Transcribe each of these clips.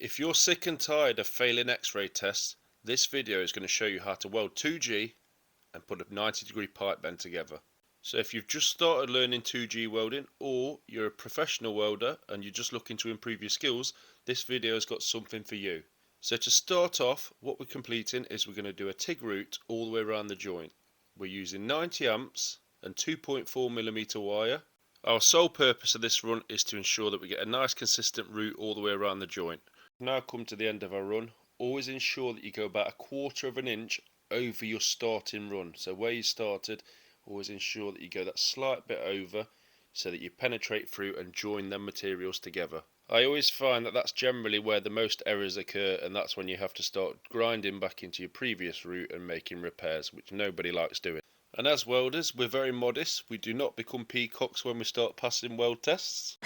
If you're sick and tired of failing x-ray tests, this video is going to show you how to weld 2G and put a 90-degree pipe bend together. So if you've just started learning 2G welding, or you're a professional welder and you're just looking to improve your skills, this video has got something for you. So to start off, what we're completing is we're going to do a TIG route all the way around the joint. We're using 90 amps and 2.4mm wire. Our sole purpose of this run is to ensure that we get a nice consistent route all the way around the joint. Now come to the end of our run. Always ensure that you go about 1/4 of an inch over your starting run. So where you started, always ensure that you go that slight bit over so that you penetrate through and join them materials together. I always find that that's generally where the most errors occur, and that's when you have to start grinding back into your previous route and making repairs, which nobody likes doing. And as welders, we're very modest. We do not become peacocks when we start passing weld tests.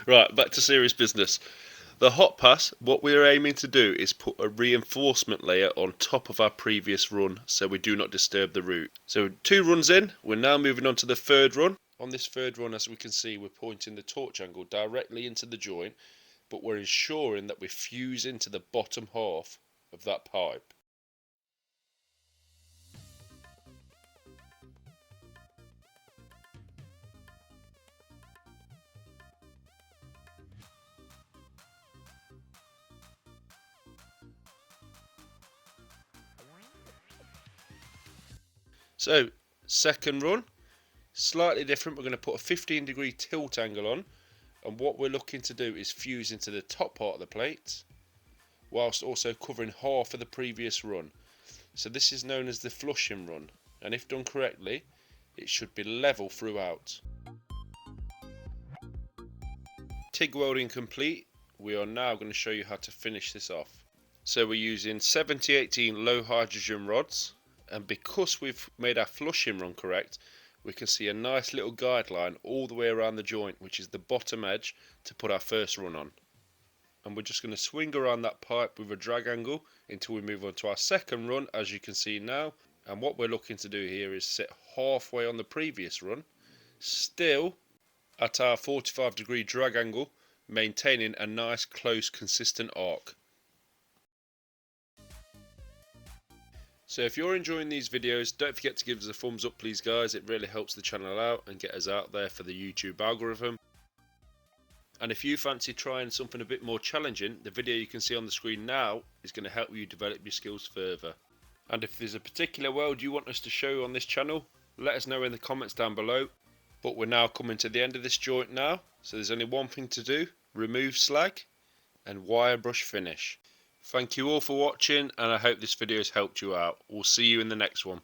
Right, back to serious business. The hot pass, what we're aiming to do is put a reinforcement layer on top of our previous run so we do not disturb the route. So 2 runs in, we're now moving on to the 3rd run. On this 3rd run, as we can see, we're pointing the torch angle directly into the joint, but we're ensuring that we fuse into the bottom half of that pipe. So, 2nd run, slightly different. We're going to put a 15-degree tilt angle on, and what we're looking to do is fuse into the top part of the plate, whilst also covering half of the previous run. So this is known as the flushing run, and if done correctly, it should be level throughout. TIG welding complete. We are now going to show you how to finish this off. So we're using 70-18 low hydrogen rods. And because we've made our flushing run correct, we can see a nice little guideline all the way around the joint, which is the bottom edge to put our first run on. And we're just going to swing around that pipe with a drag angle until we move on to our 2nd run, as you can see now. And what we're looking to do here is sit halfway on the previous run, still at our 45-degree drag angle, maintaining a nice close consistent arc. So if you're enjoying these videos, don't forget to give us a thumbs up please guys, it really helps the channel out and get us out there for the YouTube algorithm. And if you fancy trying something a bit more challenging, the video you can see on the screen now is going to help you develop your skills further. And if there's a particular weld you want us to show on this channel, let us know in the comments down below. But we're now coming to the end of this joint now, so there's only one thing to do: remove slag and wire brush finish. Thank you all for watching, and I hope this video has helped you out. We'll see you in the next one.